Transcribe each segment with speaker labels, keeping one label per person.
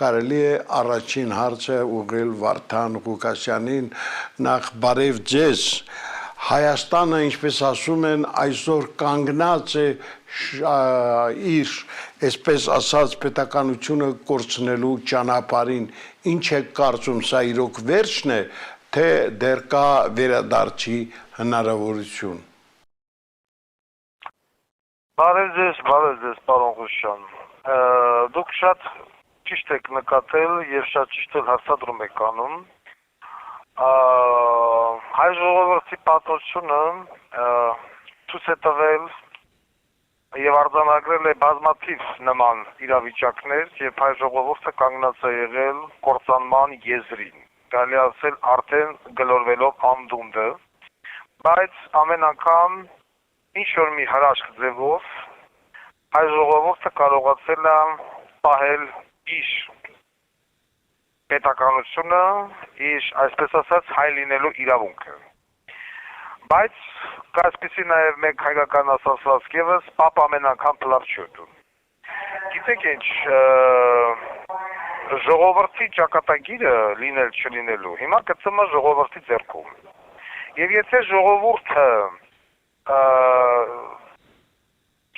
Speaker 1: կարելի է առաջին հարցը ուղղել Վարդան Ղուկասյանին, նախ բարև ձեզ, Հայաստանը, ինչպես ասում են, այսօր կանգնած է իր, այսպես ասած, պետականությունը կորցնելու ճանապարհին, ինչ է կարծում, սա իրոք վերջն է, թե դեռ կա վերադարձի հնարավորություն։
Speaker 2: Բարև ձեզ, պարոն Ղուկասյան։ Դուք շատ ճիշտ եք նկատել եւ շատ ճիշտ էլ հաստատում եք անում։ Հայ ժողովրդի պատմությունը ցույց է տվել եւ արձանագրել է բազմաթիվ նման իրավիճակներ, եւ հայ ժողովուրդը կանգնած է եղել կործանման եզրին, կարելի ասել արդեն գլորվելով անդունդը, բայց ամեն անգամ ինչ որ մի հրաշք ձևով հայ ժողովուրդը կարողացել է պահել իր պետականությունը, իր, այսպես ասած, հայ լինելու իրավունքը։ Բայց կա այսպիսի նաև մեկ հայկական ասացվածք ևս, պապ ամեն անգամ փլավ չի ուտում։ Գիտեք ինչ, ժողովրդի ճակատագիրը լինել չլինելու, հիմա գտնվում է ժողովրդի ձեռքում։ Եվ եթե ժողովուրդը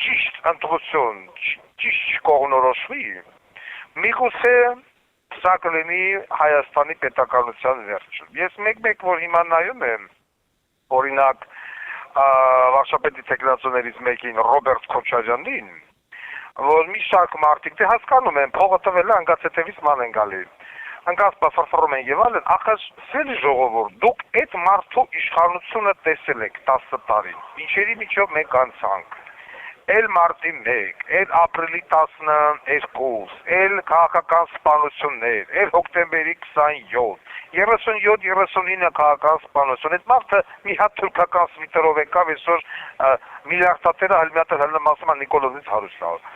Speaker 2: ճիշտ ընտրություն, ճիշտ կողնորոշվի, միգուցե սա կլինի Հայաստանի պետականության վերջը։ Ես մեկ-մեկ որ հիմա նայում եմ, օրինակ վարչապետի տեխնացուներից մեկին Ռոբերտ Քոչարյանին, որ մի շարք մարդիկ դե հասկանում են, փողը տվել է, անգաց հետևից ման են գալի։ Անգաց բացառում են եւ այլն, ախր սերի ժողովուրդ, դուք այդ մարդու իշխանությունը տեսել եք 10 տարին։ Ինչերի միջով մենք անցանք։ Էլ մարտի 1, էլ ապրիլի 12, էլ քաղաքական սպանություններ, էլ հոկտեմբերի 27, 37-39 քաղաքական սպանություն։ Այդ մարդը մի հատ թուրքական սվիտերով եկավ, այսօր միլիարդատերը այլ մի հատ հլնամասում Նիկոլոզից հարուստ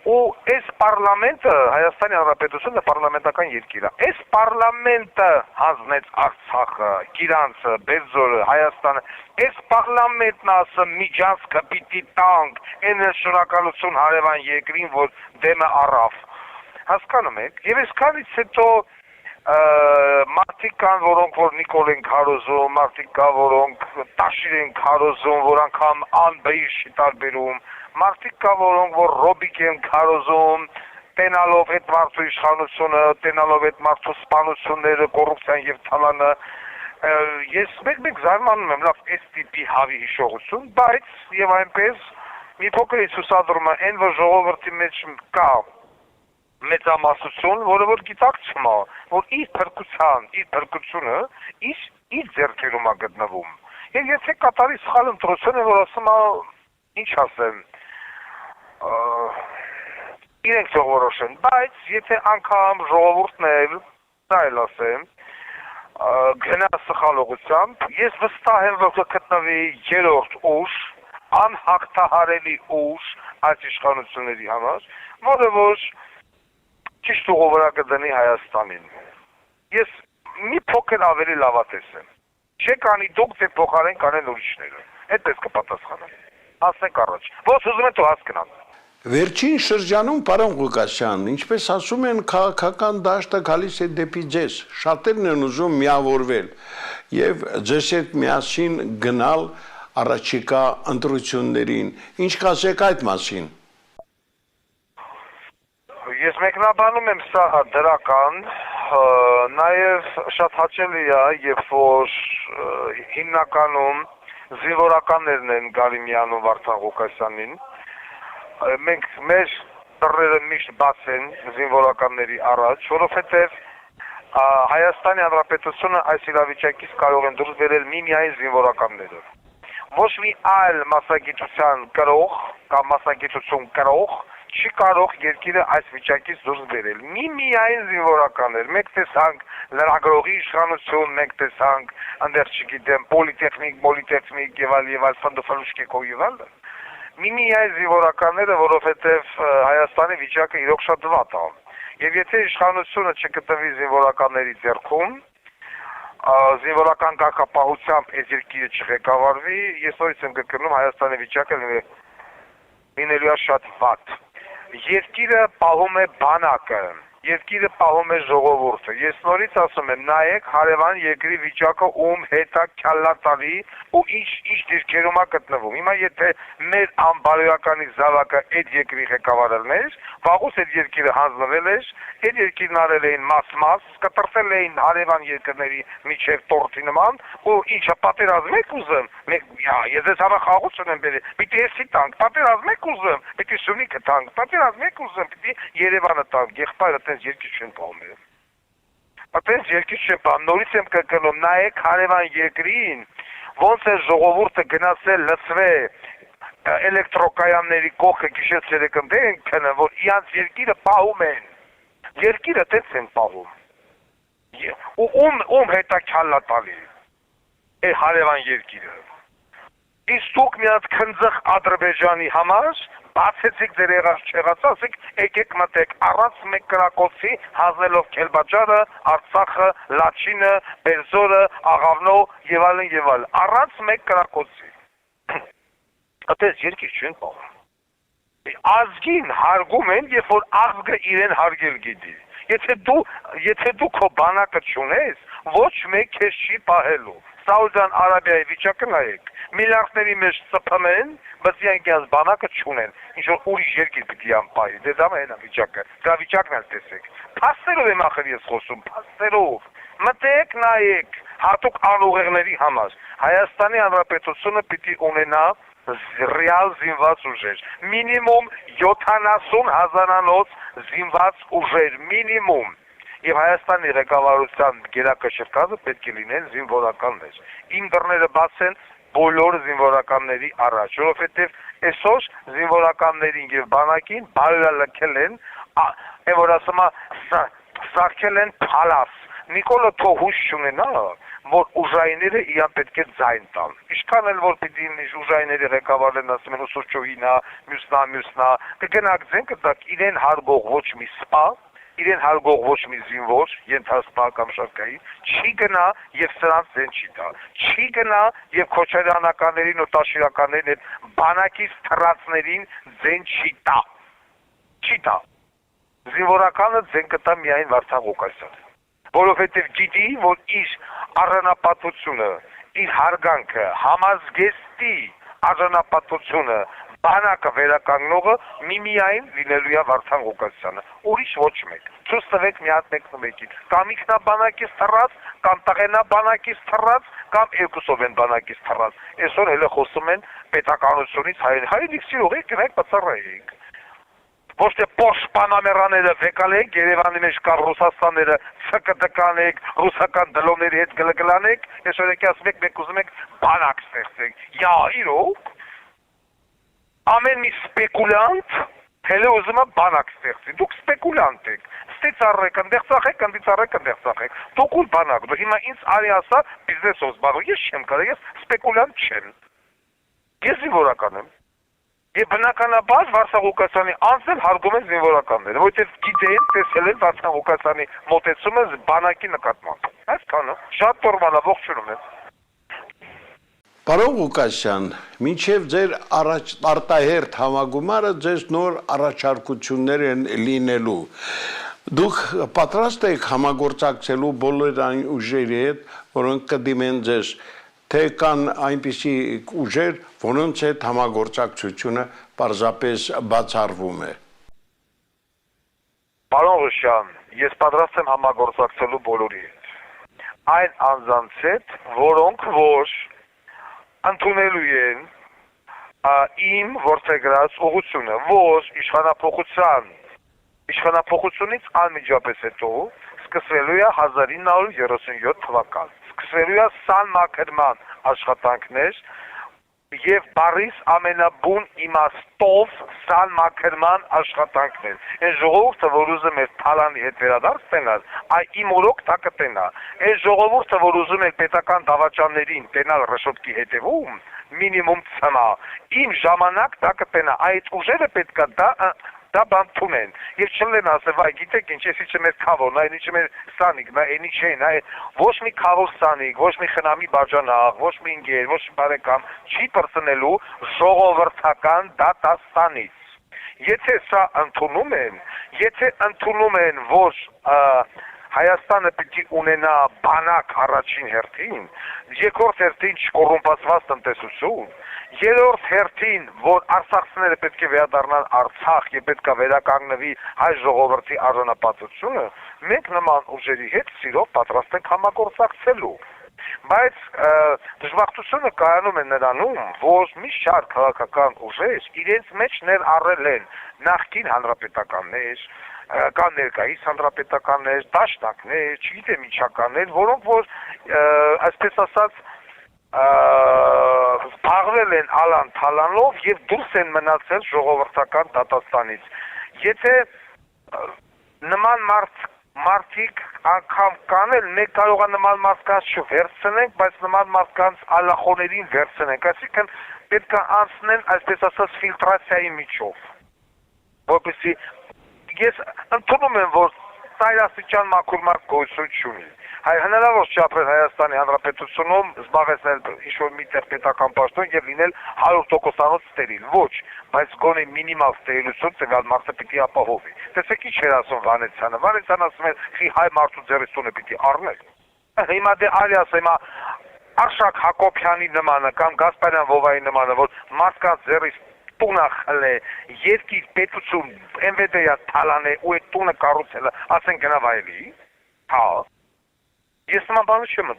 Speaker 2: ու այս պարլամենտը, Հայաստանի Հանրապետությունը պարլամենտական երկիր է, այս պարլամենտը հանձնեց Արցախը, Գիրանցը, Բերձորը, Հայաստանը, այս պարլամենտն ասը միջանցքը պիտի տանք, այն շնորհակալություն հարևան երկրին, որ դեմը առավ, հասկանում եք, եւ այսքանից հետո մարդիկ կան, որոնք որ Նիկոլ են քարոզում, մարդիկ կան, որոնք Տաշիր են քարոզում, որ անգամ անբեի չի տարբերում, մարդիկ կա, որոնք որ Ռոբիկ են քարոզում, տենալով այդ մարդու իշխանությունը, տենալով այդ մարդու սպանությունները, կոռուպցիան եւ թալանը, ես մեկ-մեկ զարմանում եմ, լավ, այս տիպի հավի հիշողություն, բայց եւ այնպես մի փոքր ցուսադրում է այն, որ ժողովրդի մեջ կա մեծամասնություն, որը որ գիտակցում է, որ իր փրկությունը իր ձեռքերում է գտնվում։ Եվ եթե կատարի սխալ ընտրություն է, որ ասում է, ինչ ասեմ, իրենք թող որոշեն, բայց եթե անգամ ժողովուրդն էլ, դա էլ ասեմ, գնա սխալ ուղղությամբ, ես վստահ եմ, որ կգտնվի երրորդ ուժ, անհաղթահարելի ուժ այս իշխանությունների համար, որը որ ճիշտ ուղղորակ կդնի Հայաստանին։ Ես մի փոքր ավելի լավատես եմ։ Չեք անի դուք, թե փոխարեն կանեն ուրիշները։ Այդպես կպատասխանեմ։ Ասենք առաջ։ Ոնց ուզում են դու հասկանան։
Speaker 1: Վերջին շրջանում, պարոն Ղուկասյան, ինչպես ասում են, քաղաքական դաշտը գալիս է դեպի ձեզ, շատերն են ուզում միավորվել եւ ձեզ հետ միասին գնալ առաջիկա ընտրություններին։ Ինչ կասեք այդ մասին։
Speaker 2: Ես մեկնաբանում եմ սա դրական, նաև շատ հաճելի է, երբ որ հիմնականում զինվորականներն են գալի միանում Վարդան Ղուկասյանին, մենք մեր դռները միշտ բաց են զինվորականների առաջ, որովհետև Հայաստանի Հանրապետությունը այս իրավիճակից կարող են դուրս բերել միայն զինվորականները։ Ոչ մի այլ մասնագիտության կրող կամ մասնագիտություն կրող չի կարող երկիրը այս վիճակից դուրս բերել։ Միայն զինվորականներ, մենք տեսանք լրագրողի իշխանություն, մենք տեսանք, այնտեղ չգիտեմ, պոլիտեխնիկ եւ այլ ֆանդոֆալուշկեկով եւ այլն։ Միայն զինվորականները, որովհետեւ Հայաստանի վիճակը իրոք շատ վատ է։ Եվ եթե իշխանությունը չգտնվի զինվորականների ձեռքում, զինվորական կարգապահությամբ այս երկիրը չղեկավարվի, ես նորից եմ կրկնում, Հայաստանի վիճակը լինելու է շատ վատ։ Երկիրը պահում է բանակը, երկիրը պահում է ժողովուրդը։ Ես նորից ասում եմ, նայեք հարևան երկրի վիճակը ում հետ է քյալլատալի ու ինչ դիրքերում է գտնվում։ Հիմա եթե մեր անբարոյականի զավակը այդ երկրի ղեկավարելն էր, վաղուց այդ երկիրը հանձնվել էր, այդ երկիրն արել էին մաս, կտրտել էին հարևան երկրների միջև տորթի նման, ու ինչը պատերազմ եք ուզում, ես ես հավա խաղաղություն եմ բերել, պիտի էսի տանք, պատերազմ եք ուզում, պիտի Սյունիքը տանք, պատերազմ եք ուզում, պիտի Երևանը տանք, եղբայրը տենց երկիր չեն պահում։ Այդպես երկիր չեն պահում, նորից եմ կրկնում, նայեք հարևան երկրին, ոնց է ժողովուրդը գնացել լցվե էլեկտրոկայանների կողքը գիշեր ցերեկը դեն քնը, որ իրանց երկիրը պահում են, երկիրը տենց են պահում, ու ում հետա քյալլա տալի, հարևան երկիրը։ Իսկ դուք մի հատ քնձխ Ադրբեջանի համար բացեցիք ձեր եղած չեղած, ասեք եկեք մտեք առանց մեկ կրակոցի հանձնելով Քելբաջարը, Արցախը, Լաչինը, Բերձորը, Աղավնո եւ այլն, առանց մեկ կրակոցի։ Այդպես երկիր չեն պահում։ Ազգին հարգում են, երբ որ ազգը իրեն հարգել գիտի։ Եթե դու քո բանակը չունես, ոչ մեկ քեզ չի պահելու։ Սաուդյան Արաբիայի վիճակը նայեք, միլիարդների մեջ ծփում են, բայց իրանք բանակը չունեն, ինչ-որ ուրիշ երկիր պիտի անպահի, դե դա մենա վիճակը, դա վիճակն էլ տեսեք, փաստերով եմ ախր ես խոսում, փաստերով, մտեք նայեք, հատուկ անուղեղների համար, Հայաստանի Հանրապետությունը պիտի ունենա ռեալ զինված ուժեր, մինիմում 70,000-անոց զինված ուժեր, մինիմում, եւ Հայաստանի ղեկավարության գերակշռկածը պետք է լինեն զինվորականներ։ Իմ դռները բաց են բոլոր զինվորականների առաջ, որովհետեւ այսօր զինվորականներին եւ բանակին բարելքել են, որ ասում է, սարքել են փալաս։ Նիկոլը թո հույս չունենա, որ ուժայինները իրան պետք է ձայն տան։ Ինչքան էլ որ պիտի ուժայինների ղեկավարներն ասում են Սուրճովինա, մյուսնա, կգնաք ձեն կտակ իրեն հարգող ոչ մի սպա, իրեն հարգող ոչ մի զինվոր, ենթասպա կամ շարքային, չի գնա եւ սրանց ձեն չի տա։ Չի գնա եւ քոչարյանականներին ու տաշիրականներին այդ բանակից թռածներին ձեն չի տա։ Չի տա։ Զինվորականը ձեն կտա միայն Վարդան Ղուկասյանը։ Որովհետեւ գիտի, որ իր առանապատվությունը, իր հարգանքը, համազգեստի առանապատվությունը բանակը վերականգնողը միմիայն լինելու է Վարդան Ղուկասյանը, ուրիշ ոչ մեկ։ Ցույց տվեք մի հատ մեկին, կամ ինքնաբանակից թռած, կամ տղենաբանակից թռած, կամ երկուսով են բանակից թռած։ Այսօր հենց խոսում են պետականությունից հայրենիք սիրող եք, գնայք բացառայեք։ Ոչ թե Պորշ Պանամերաները վեկալեք, Երևանի մեջ կար Ռուսաստանները ՑԿՏ-կանեք, ռուսական դլոնների հետ գլգլանեք, այսօր եկի ասում եք, մեկ ուզում եք բանակ ստեղծեք։ Յա, իրոք ամեն մի սպեկուլյանտ հելը ուզում է բանակ ստեղծի, դուք սպեկուլյանտ եք, ստիծառեք, ընդեղ ծախեք, ընդիծառեք, ընդեղ ծախեք, դուք ուր բանակ, դու հիմա ինձ արի ասա բիզնեսով զբաղվի, ես չեմ կարող, ես սպեկուլյանտ չեմ, ես զինվորական եմ, եւ բնականաբար Վարդան Ղուկասյանի անձն հարգում են զինվորականները, որովհետեւ գիտեն, տեսել են Վարդան Ղուկասյանի մոտեցումը բանակի նկատմամբ, այսքանը, շատ նորմալ է, ողջունում եմ։
Speaker 1: Պարոն Ղուկասյան, մինչև ձեր արտահերթ համագումարը ձեզ նոր առաջարկություններ են լինելու։ Դուք պատրաստ եք համագործակցելու բոլոր այն ուժերի հետ, որոնք կդիմեն ձեզ, թե կան այնպիսի ուժեր, որոնց հետ համագործակցությունը պարզապես բացառվում է։
Speaker 2: Պարոն Ղուկասյան, ես պատրաստ եմ համագործակցելու բոլորի հետ։ Այն անձանց հետ, որոնք որ ընդունելու են իմ որդեգրած ուղղությունը, որ իշխանափոխությունից անմիջապես հետո սկսվելու է 1937 թվական, սկսվելու է սանմաքրման աշխատանքներ եւ բարիս ամենաբուն իմաստով սանմաքրման աշխատանքներ։ Այս ժողովուրդը, որ ուզում է թալանի հետ վերադարձ տենալ, իմ օրոք դա կտենա։ Այս ժողովուրդը, որ ուզում է պետական դավաճաններին տենալ ռշոտքի հետևում, մինիմում ցնա, իմ ժամանակ դա կտենա։ Այդ ուժերը պետքա դա բան թունեն։ Եվ չլեն ասել, վայ, գիտեք ինչ, էսի չէ մեր քավոր, այն ինչը մեր սանիկ, այնի չէն, ոչ մի քավոր սանիկ, ոչ մի խնամի բաժանախ, ոչ մի ընկեր, ոչ մի բարեկամ չի պրծնելու ժողովրդական դատաստանից։ Եթե սա ընդունում են, որ Հայաստանը պիտի ունենա բանակ առաջին հերթին, երկրորդ հերթին չկոռումպացված տնտեսություն, երրորդ հերթին, որ արցախցիները պետք է վերադառնան Արցախ եւ պետք է վերականգնվի հայ ժողովրդի արժանապատվությունը, մենք նման ուժերի հետ սիրով պատրաստ ենք համագործակցելու։ Բայց դժբախտությունը կայանում է նրանում, որ մի շարք քաղաքական ուժեր իրենց մեջ ներառել են նախկին հանրապետականներ, կան ներկայիս հանրապետականներ, դաշնակներ, չգիտեմ ինչականներ, որոնք որ այսպես ասած զբաղվել են ալան-թալանով եւ դուրս են մնացել ժողովրդական դատաստանից։ Եթե նման մարդիկ անգամ կանել, մենք կարող է նման մարդկանց չվերցնենք, բայց նման մարդկանց ալախոներին վերցնենք, այսինքն պետք է անցնել այսպես ասած ֆիլտրացիայի միջով, որպեսզի ես ընդունում եմ, որ ծայրաստիճան մաքուր մարդ գոյություն չունի։ Հնարավոր չի ապրել Հայաստանի Հանրապետությունում, զբաղեցնել ինչ-որ միտեղ պետական պաշտոն եւ լինել 100%-անոց ստերիլ։ Ոչ, բայց գոնե մինիմալ ստերիլություն տվյալ մարդը պիտի ապահովի։ Տեսեք ինչ էր ասում Վանեցյանը։ Վանեցյանը ասում էր, «Խի հայ մարդու ձեռությունը պիտի առնել»։ Հիմա դե Ալիաս հիմա Արշակ Հակոբյանի նմանը կամ Գասպարյան Վովայի նմանը, որ մարդկանց ձեռից տունը խլե, երկիր պետություն ՄՎԴ-ը թալանե ու այդ տունը կառուցելը, ասեն գնա վայելի։ Հա։ Ես նման բանը չեմ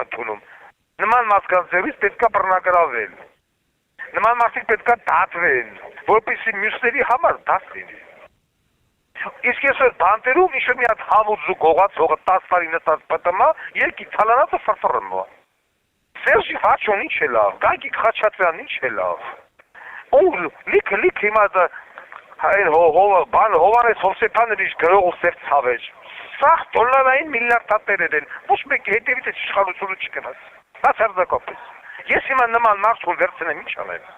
Speaker 2: ընդունում։ Նման մարդկանց ձեռից պետք է բռնագրավել։ Նման մարդիկ պետք է դատվեն, որպեսզի մյուսների համար դաս լինի։ Իսկ ես այդ բանտերում ինչ-որ մի հատ համուձու գողած հողը 10 տարի նստած ՊՏՄ, երկի թալանածը ֆրֆռում է։ Սերժի Վաչոն ինչ է լավ, Գագիկ Խաչատրյանն ինչ է լավ։ Ու լիքը հիմա դա այն Հովանես Հովսեփյանը ինչ գրող ու սև ցավեր։ Սաղ դոլարային միլիարդատերեր են, ոչ մեկի հետևից է իշխանությունը չգնաց։ Բացարձակապես։ Ես հիմա նման մարդուն վերցնեմ ինչ անեմ։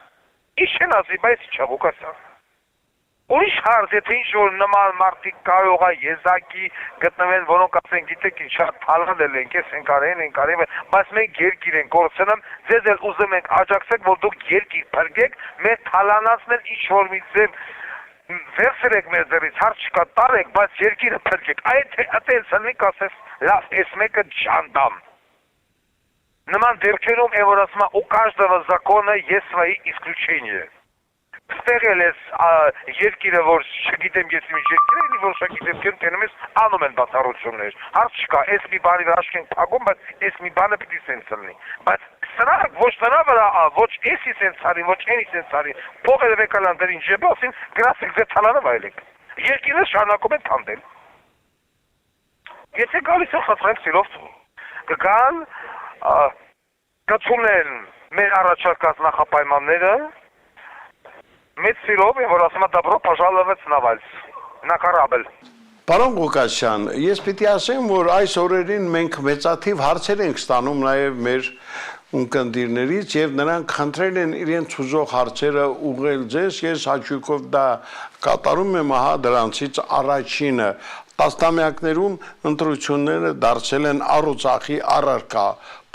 Speaker 2: Ինչ են ասի, բայց ի՞նչ է Ղուկասյան։ Ուրիշ հարց, եթե ինչ-որ նման մարդիկ կարող է եզակի գտնվեն, որոնք ասեն, գիտեք ինչ, թալանել ենք, ես ենք արել, բայց մենք երկիր ենք կորցնում, ձեզ էլ ուզում ենք աջակցեք, որ դուք երկիր փրկեք, մեր թալանացնել ինչ-որ մի ձև վերցրեք մեր ձեռից, հարց չկա, տարեք, բայց երկիրը փրկեք, այդպես լնի կասես, լավ, ես մեկը ջանդամ։ Նման դեպքերում է որ ասում ու каждого закона есть свои исключения։ Ստեղել ես երկիրը, որ չգիտեմ ես ինչ երկիր է, որոշակի դեպքերում տենում ես անում են բացառություններ։ Հարց չկա, այս մի բանի վրա աշկ ենք փակում, բայց այս մի բանը պիտի սենց լինի։ Բայց սրանք ոչ նրա վրա, ոչ էսի սենց արի, ոչ էնի սենց արի, փողերը վեկալանդերին ջեբասին, գրասեք ձեր թալանը վայելեք։ Երկիրը շարունակում են քանդել։ Եթե գալիս են խնդրենք սիրով կգան, կցունեն մեր առաջարկած նախապայմանները, մեծ սիրով եմ, որ ասում է «Добро пожаловать на вальс», на корабль։
Speaker 1: Պարոն Ղուկասյան, ես պիտի ասեմ, որ այս օրերին մենք մեծաթիվ հարցեր ենք ստանում նաև մեր ունկնդիրներից եւ նրանք խնդրել են իրենց ուզող հարցերը ուղղել ձեզ, ես հաճույքով դա կատարում եմ, ահա դրանցից առաջինը տասնամյակներում ընտրությունները դարձել են առողջախի առարկա,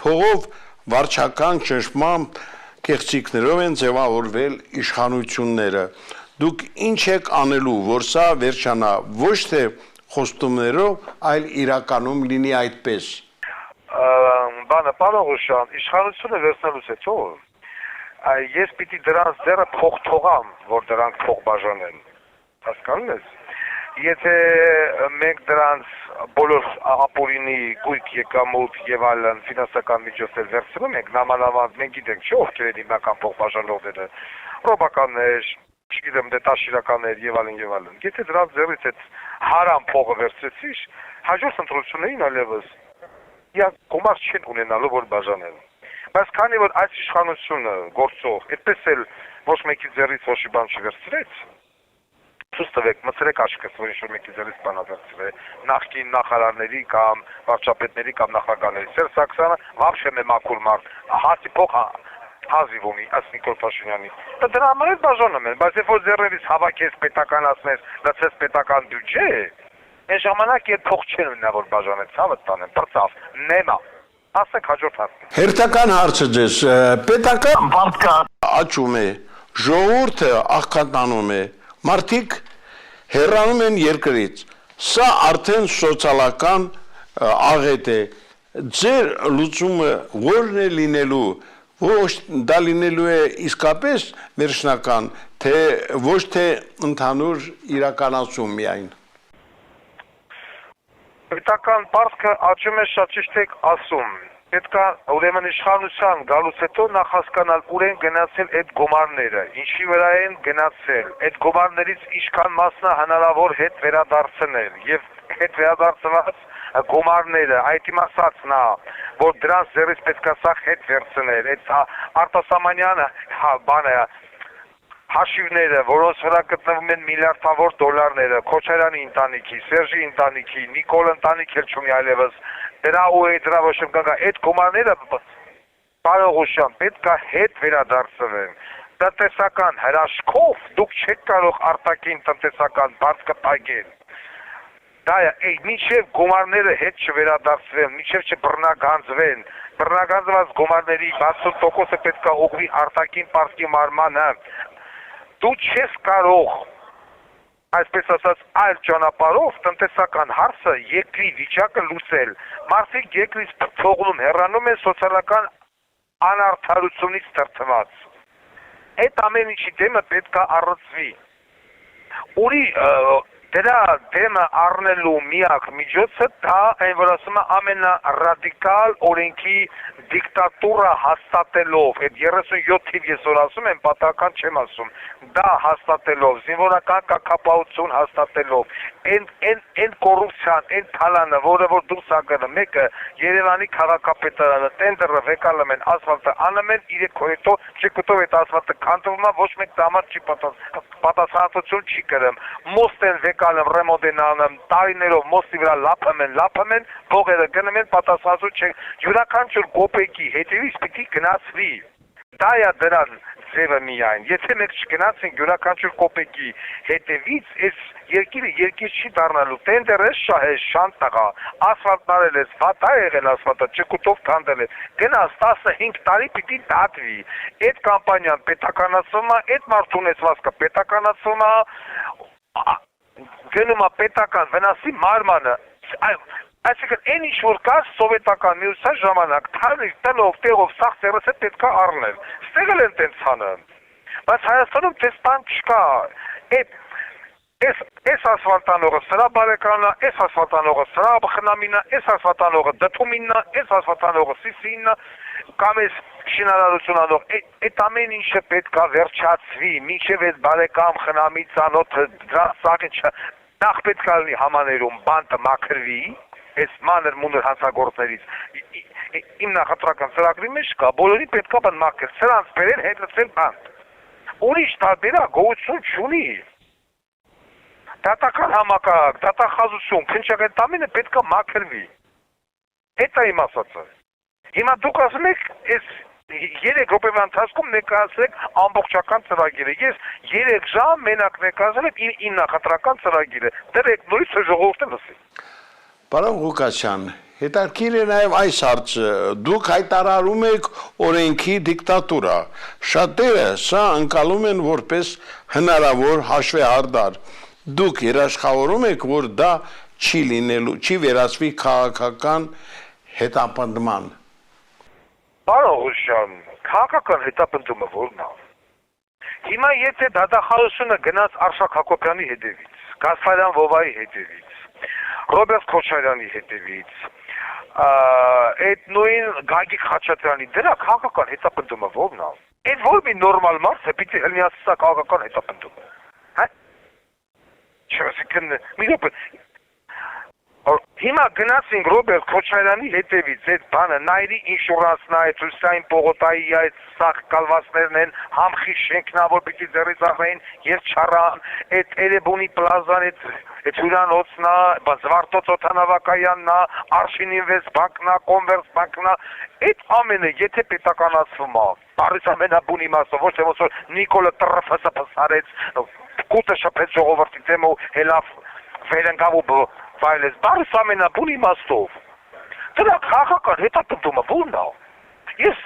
Speaker 1: փողով վարչական ճնշմամբ կեղծիքներով են ձևավորվել իշխանությունները։ Դուք ինչ եք անելու, որ սա վերջանա ոչ թե խոստումներով, այլ իրականում լինի այդպես։
Speaker 2: Պարոն Ղուկասյան, իշխանությունը վերցնելուց հետո ես պիտի դրանց ձեռը փող թողամ, որ դրանք փող բաժանեն։ Հասկանում ես։ Եթե մենք դրանց բոլոր ապօրինի գույք եկամուտ եւ այլն ֆինանսական միջոցներ վերցնում ենք, նամանավանդ մենք գիտենք, չէ՞ ովքեր են հիմնական փող բաժանողները, ռոբականներ, չգիտեմ, դետաշիրականներ եւ այլն։ Եթե դրանց ձեռից այդ հարամ փողը վերցրեցիր, հաջորդ ընտրություններին այլևս գումար չեն ունենալու որ բաժանեն։ Բայց քանի որ այս իշխանությունը գործող, այդպես էլ ոչ մեկի ձեռից ոչ մի բան չվերցրեց, ցույց տվեք, մցրեք աչքս, որ ինչ-որ մեկի ձեռից բան վերցրել, նախկին նախարարների կամ վարչապետների կամ նախագահների։ Սերժ Սարգսյանը вообще մաքուր մարդ, հացի փող հազիվ ունի, ըստ Նիկոլ Փաշինյանի։ Դրա համար էլ բաժանում են, բայց երբ որ ձեռերից հավաքես պետական ասես, լցես պետական բյուջե, այն ժամանակ այդ փող չեն ունենա որ բաժանեց, ցավը տանեն, բրծավ, նեմա։ Ասեք հաջորդ հարցը։
Speaker 1: Հերթական հարցը ձեզ, պետական վարկա աճում է ժողովուրդը աղքատանում է, մարդիկ հեռանում են երկրից, սա արդեն սոցիալական աղետ է, ձեր լուծումը որն է լինելու, ոչ դա լինելու է իսկապես վերջնական, թե ոչ թե ընդհանուր իրականացում միայն։
Speaker 2: Պետական պարտքը աճում է շատ ճիշտ եք ասում։ Պետք է ուրեմն իշխանության գալուց հետո նախ հասկանալ ուր են գնացել այդ գումարները, ինչի վրա են գնացել, այդ գումարներից ինչքան մասն է հնարավոր հետ վերադարձնել եւ հետ վերադարձված գումարները, այդ իմացածն է, որ դրանց ձեռից պետք է սա հետ վերցնել, այդ արտասահմանյան բանը հաշիվները, որոնց վրա գտնվում են միլիարդավոր դոլարները, Քոչարյանի ընտանիքի, Սերժի ընտանիքի, Նիկոլ ընտանիքի էլ չունի այլևս, դրա ու դրա ոչ եմ կգա, այդ գումարները Պարողոսյան պետք է հետ վերադարձվեն։ Տնտեսական հրաշքով դուք չեք կարող արտաքին տնտեսական բարձ կպայգել։ Դա է, մինչև գումարները հետ չվերադարձվեն, մինչև չբռնագանձվեն, բռնագանձված գումարների 60%-ը պետք է ուղղվի արտաքին պարտքի մարմանը։ Դու չես կարող, այսպես ասած, այլ ճանապարհով տնտեսական հարցը երկրի վիճակը լուծել։ Մարդիկ երկրից թողնում հեռանում են սոցիալական անարդարությունից դրդված։ Այդ ամեն ինչի դեմը պետք է առնծվի։ Դրա դեմը առնելու միակ միջոցը դա այն որ ասում է ամենառադիկալ օրենքի դիկտատուրա հաստատելով, այդ 37 թիվ ես որ ասում եմ, պատահական չեմ ասում, դա հաստատելով, զինվորական կարգապահություն հաստատելով, այն կոռուպցիան, այն թալանը, որը որ դուրս ակրը, մեկը Երևանի քաղաքապետարանը, տենդերը վեկալում են, ասֆալտը անում են, 3 օր հետո չկտով այդ ասֆալտը քանդվում է, ոչ մեկ դա համար չի պատասխանատվություն չի կրում, մոստ են վեկալում, ռեմոդենանում, տարիներով մոստի վրա լափում են, փողերը գնում են, պատասխանատու չեն, յուրաքանչյուր կոպեկի հետևից պիտի գնացվի, դա է դրան ձևը միայն, եթե մենք չգնացենք յուրաքանչյուր կոպեկի հետևից, այս երկիրը երկիր չի դառնալու, տենդերը շահես, շանտ տղա, ասֆալտն արել ես, վատա եղել ասֆալտը, ճկուտով քանդել ես, գնաց 15 տարի պիտի դատվի, այդ կամպանիան պետականացվում է, այդ մարդու ունեցվածքը պետականացվում է, գնում է պետական վնասի մարմանը, այսինքն այն ինչ որ կա սովետական միության ժամանակ, թարնիկ տնով, տեղով, սաղ ծերս է պետք է առնել, ստեղել են տենց հանը, բայց Հայաստանում տես բան չկա, այս ասֆալտանողը սրա բարեկանա, այս ասֆալտանողը սրա խնամինա, այս ասֆալտանողը դթումիննա, այս ասֆալտանողը սիսիննա, կամ այս շինարարությունանող, այդ ամեն ինչը պետք է վերջացվի, մինչև այդ բարեկամ խնամի ծանոթը դրանց սաղին նախ պետք է լինի համաներում բանտը մաքրվի, այս մանր մունդր հանցագործներից, իմ նախատրական ծրագրի մեջ կա, բոլորի պետք է բան մաքրել, սրանց բերել հետրծել բանտ, ուրիշ տարբերակ գոյություն չունի, դատական համակարգ, դատախազություն, քննչական ամենը պետք է մաքրվի, հետ է իմ ասածը, հիմա դուք ասում եք, այս 3 րոպեվա ընթացքում ներկայացրեք ամբողջական ծրագիրը, ես 3 ժամ մենակ ներկայացրել եմ իմ նախատրական ծրագիրը, դրեք նորից ժողովուրդը լսի։
Speaker 1: Պարոն Ղուկասյան, հետաքրքիր է նաև այս հարցը, դուք հայտարարում եք օրենքի դիկտատուրա, շատերը սա ընկալում են որպես հնարավոր հաշվեհարդար, դուք երաշխավորում եք, որ դա չի լինելու, չի վերածվի քաղաքական հետապնդման։
Speaker 2: Պարոն Ղուկասյան, քաղաքական հետապնդումը որն է։ Հիմա եթե դատախազությունը գնաց Արշակ Հակոբյանի հետևից, Գասպարյան Վովայի հետևից, Ռոբերտ Քոչարյանի հետևից, այդ նույն Գագիկ Խաչատրյանի, դրա քաղաքական հետապնդումը որն է։ Այդ որ մի նորմալ մարդ է պիտի հլնիացի սա քաղաքական հետապնդումը։ Հա։ Չասիկն մի րոպե։ Հիմա գնացինք Ռոբերտ Քոչարյանի հետևից, այդ բանը նայրի ինշուրանսն է, Հուսային Պողոտայի այդ սաղ կալվածներն են, համխի շենքն է, որ պիտի ձեռից առնեին, եւ չարան, այդ Էրեբունի պլազան, այդ հյուրանոցն է, Զվարթոց օդանավակայանն է, Արշին Ինվեստ բանկն է, Կոնվերս բանկն է, այդ ամենը եթե պետականացվում է, բառից ամենաբուն իմաստով, ոչ թե ոնց որ Նիկոլը տրֆսփսարեց, կուտը շփեց ժողովրդի դեմ ու հելավ վերընկավ ու վայելեց, բառից ամենաբուն իմաստով, դրա քաղաքական հետապնդումը որն է։ Ես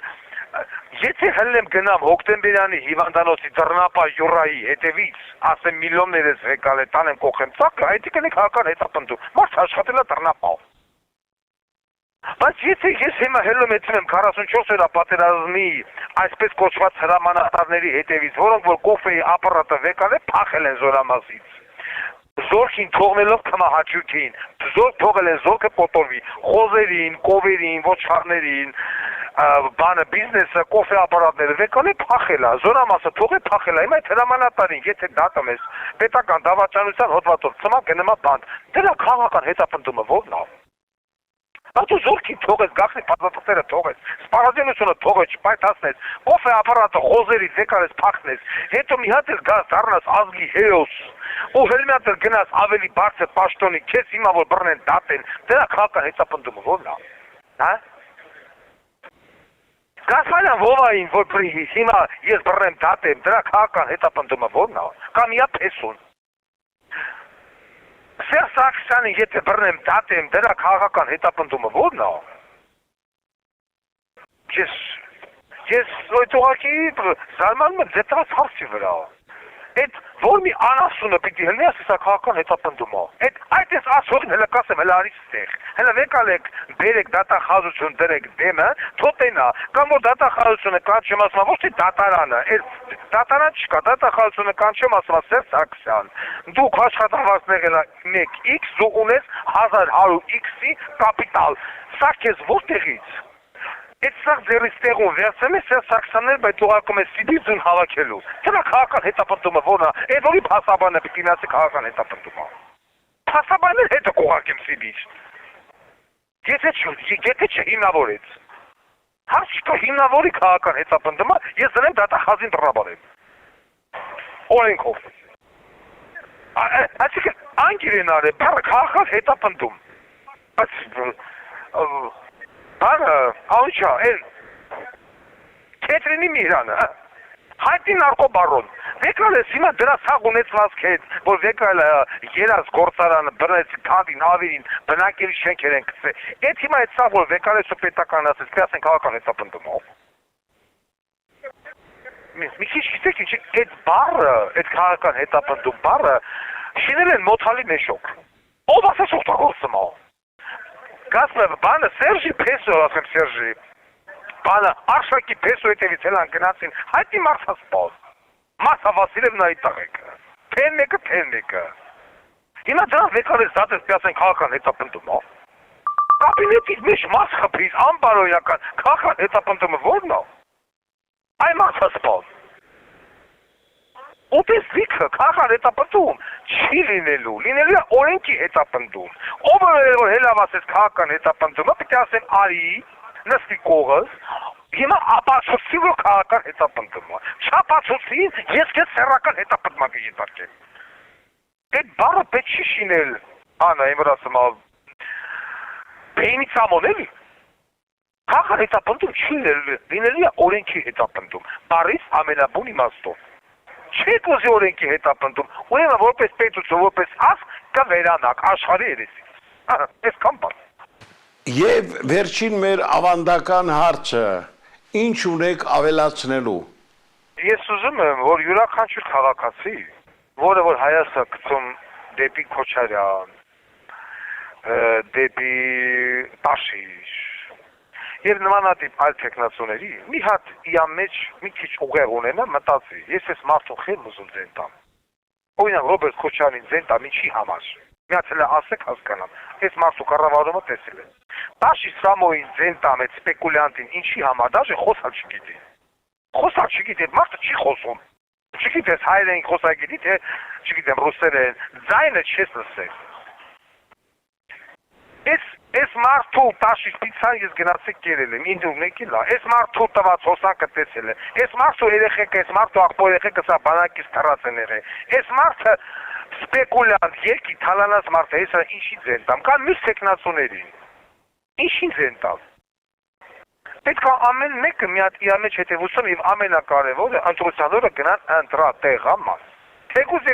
Speaker 2: Եթե հլնեմ գնամ հոկտեմբերյանի հիվանդանոցի դռնապա յուռայի հետևից, ասեմ միլիոններս եկալ է տանեմ կողեմ ծակը, այդ կնեք հական հետապնդում, մարդ աշխատել է դռնապա։ Բայց եթե ես հիմա հելում եմ 44 օրյա պատերազմի այսպես կոչված հրամանատարների հետևից, որոնք որ կոֆեի ապարատը եկալ է, փախել են Զորամասից։ Զորքին թողնելով կմահաճույքին, զորք թողել են զորքը պոտորվի, խոզերին, կովերին, ոչխարներին, բանը բիզնեսը, կոֆե ապարատները եկալ է փախել է, Զորամասը թողե փախել է, հիմա այդ հրամանատարին, եթե դատում ես պետական դավաճանության հոդվածով ծմա կնեմա բանդ, դրա քաղաքական հետապնդումը ո՞րն է։ Բայց զորքին թողեց, գախնի պատվատները թողեց, սպառազինությունը թողեց, չպայթացնեց, կոֆե ապարատը խոզերից եկարես փախնես, հետո մի հատ էլ գազ դառնաս ազգի հերոս, ու հելմյատ էլ գնաս ավելի բարձր պաշտոնի, քեզ հիմա որ բռնեն դատեն, դրա քաղաքական հետապնդումը ո՞րն է, հա? Գասմանյան ովային, որ հիմա ես բռնեմ դատեմ, դրա քաղաքական հետապնդումը ո՞րն է, կամ իա փեսուն։ Սերսակսյանը եթե բռնեմ դատեմ, դրա քաղաքական հետապնդումը ո՞րն է։ Ես այդ ուղղակի զարմանում եմ ձետրած հարցի վրա։ Այդ որ մի անասունը պիտի հլնի ասա քաղաքական հետապնդումը։ Այդ էս ասողին հələ կասեմ հələ արի ստեղ։ Հələ եկալեք բերեք դատախազություն դրեք դեմը, թոտենա, կամ որ դատախազությունը կանչեմ ասում, ոչ թե դատարանը, դատարան չկա, դատախազությունը կանչեմ ասում, Սերսակսյան, դուք աշխատավարձներ եք 1x, դու ունես 1100x-ի կապիտալ։ Սա քեզ որտեղից։ Այդ սաղ ձերից տեղում վերցեմ է Սերսակսյաններ բայց ուղարկում է Սիբիրձուն հավաքելու։ Դրա քաղաքական հետապնդումը ո՞րն է։ Այդ որի փաստաբանը պիտի ասի քաղաքական հետապնդումը։ Փաստաբաններ հետը կուղարկեմ Սիբիր։ Եթե չհիմնավորեց։ Հարց չկա հիմնավորի քաղաքական հետապնդումը, ես դրեմ դատախազին տրաբարեմ։ Օրենքով։ Այսինքն անգիրենար է, բառը քաղաքական հետապնդում։ Բայց Բանը, անչա, կետրինի միրանը, հայտնի նարկոբարոն, վեկալ ես հիմա դրա սաղ ունեցվածք հետ, որ վեկալ երազ գործարանը, բրնեց կադին, ավիրին, բնակելի շենքեր են կծե, այդ հիմա այդ սաղ որ վեկալ ես ու պետական ասես, կրասեն քաղաքական հետապնդումով։ Մի քիչ գիտեք ինչ, այդ բառը, այդ քաղաքական հետապնդում բառը, շինել են մոթալի մեշոք, ով ասես օգտագործում ա։ Գասմը բանը Սերժի Փեսո, ասեմ Սերժի, բանը Արշակի Փեսո հետևից հելան գնացին, հայտնի Մարսասպոզ, Մարսա Վասիլևնայի տղեկը, թեն մեկը, հիմա դրան վեկալես դատես պյասեն քաղաքական հետապնդում, կաբինետից մեջ մաս խպրից, անբարոյական, քաղաքական հետապնդումը ո՞րն է, այ Մարսասպոզ, Ուտես վիքը քաղաքական հետապնդում չի լինելու է օրենքի հետապնդում, ով որ հելավ ասես քաղաքական հետապնդումը, պիտի ասեմ արի, նստի կողս, հիմա ապացուցի որ քաղաքական հետապնդումը, չապացուցի ես քեզ սեռական հետապնդման կյետարկեմ։ Այդ բառը պետք չի շինել, անա իմ ասում բեյնի ծամոն էլի, քաղաքական հետապնդում չի լինելու է օրենքի հետապնդում, բառից ամենաբուն իմաստով։ Չեք ուզի օրենքի հետապնդում, ուրեմն որպես պետություն, որպես ազգ կվերանաք աշխարհի երեսից։ Այսքան բան։
Speaker 1: Եվ վերջին մեր ավանդական հարցը, ինչ ունեք ավելացնելու։
Speaker 2: Ես ուզում եմ, որ յուրաքանչյուր քաղաքացի, որը որ հայացքը գցում դեպի Քոչարյան, դեպի Տաշիր, Եվ նմանատիպ այլ տեխնացուների մի հատ իա մեջ մի քիչ ուղեղ ունենա մտածի, ես ես մարդուն խեմ ուզում ձեն տամ։ Օրինակ Ռոբերտ Քոչարյանին ձեն տամ ինչի համար։ Միացել է ասեք հասկանամ, այս մարդու կառավարումը տեսել է։ Տաշի Սամոյին ձեն տամ այդ սպեկուլյանտին ինչի համար, դաժե խոսալ չգիտի։ Խոսալ չգիտի, մարդը չի խոսում։ Չգիտես հայերեն խոսալ գիտի, թե չգիտեմ ռուսերեն, ձայնը չես լսել։ Այս մարդու տաշի սպիցան ես գնացեք կերել եմ, ինձ ունեք իլա, այս մարդու տված հոսակը տեսել է, այս մարդու երեխեքը, այս մարդու աղբոր երեխեքը սա բանակից թռած են եղել, այս մարդը սպեկուլյանտ, երկի թալանած մարդը, հեսա ինչի ձեն տամ, կան մյուս տեխնացուներին, ինչի ձեն տամ։ Պետք է ամեն մեկը մի հատ իր մեջ հետևություն եւ ամենակարևորը ընտրության օրը գնան ընտրատեղամաս։ Թեկուզ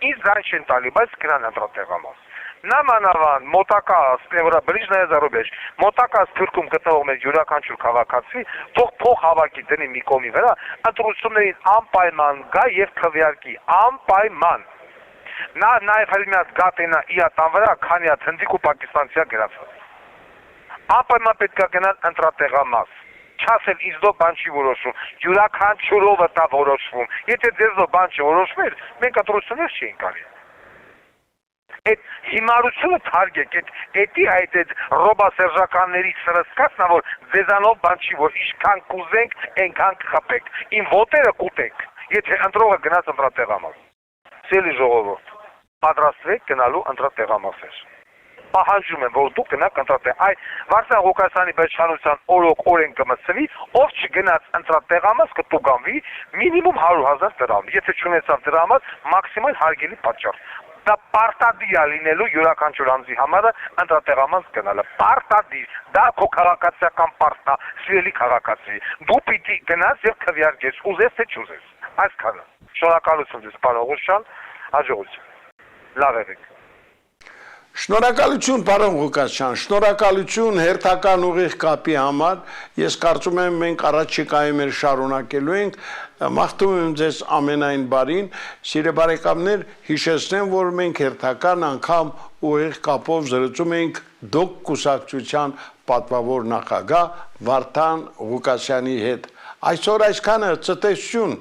Speaker 2: ինձ ձայն չեն տալի, բայց գնան ընտրատեղամաս։ Նամանավան մոտակա սպեվրա բրիժնայ զարոբեջ մոտակա սփյուռքում գտնվող մեր յուրաքանչյուր քաղաքացի թող փող հավաքի դնի մի կողմի վրա ընտրություններին անպայման գա եւ քվեարկի անպայման նա նաեւ հելմիած գատենա իա տան վրա քանիա հնդիկ ու պակիստանցիա գրածած անպայման պետք է գնալ ընտրատեղամաս չասել իզդո բան չի որոշվում յուրաքանչյուրովը դա որոշվում եթե ձեզո բան չորոշվեր մենք ընտրություններ չէինք արի այդ հիմարությունը թարգեք, այդ ռոբա սերժականների սրսկացնա, որ ձեզանով բան չի, որ իշքան կուզենք, ենքան կխպեք, իմ ոտերը կուտենք, եթե ընտրողը գնաց ընտրատեղամաս։ Սելի ժողովուրդ, պատրաստվեք գնալու ընտրատեղամասեր։ Պահանջում եմ, որ դուք գնաք ընտրատեղ։ Այ Վարդան Ղուկասյանի բերջանության օրոք օրենք կմտցվի, ով չգնաց ընտրատեղամաս կտուգանվի մինիմում 100,000 դրամ, եթե չունեցավ դրամած մաքսիմալ հարգելի պատճառ։ Դա պարտադիր է լինելու յուրաքանչյուր անձի համարը ընտրատեղամաս գնալը։ Պարտադիր, դա քո քաղաքացիական պարտն է, սիրելի քաղաքացի։ Դու պիտի գնաս եւ քվեարկես, ուզես թե չուզես։ Այսքանը։ Շնորհակալություն ձեզ, պարոն Ղուկասյան, հաջողություն։ Լավ եղեք։
Speaker 1: Շնորհակալություն, պարոն Ղուկասյան, շնորհակալություն հերթական ուղիղ կապի համար։ Ես կարծում եմ մենք առաջիկայում էլ շարունակելու ենք։ Մաղթում եմ ձեզ ամենայն բարին։ Սիրելի բարեկամներ, հիշեցնեմ, որ մենք հերթական անգամ ուղիղ կապով զրուցում ենք ԴՕԿ կուսակցության պատվավոր նախագահ Վարդան Ղուկասյանի հետ։ Այսօր այսքանը, ցտեսություն։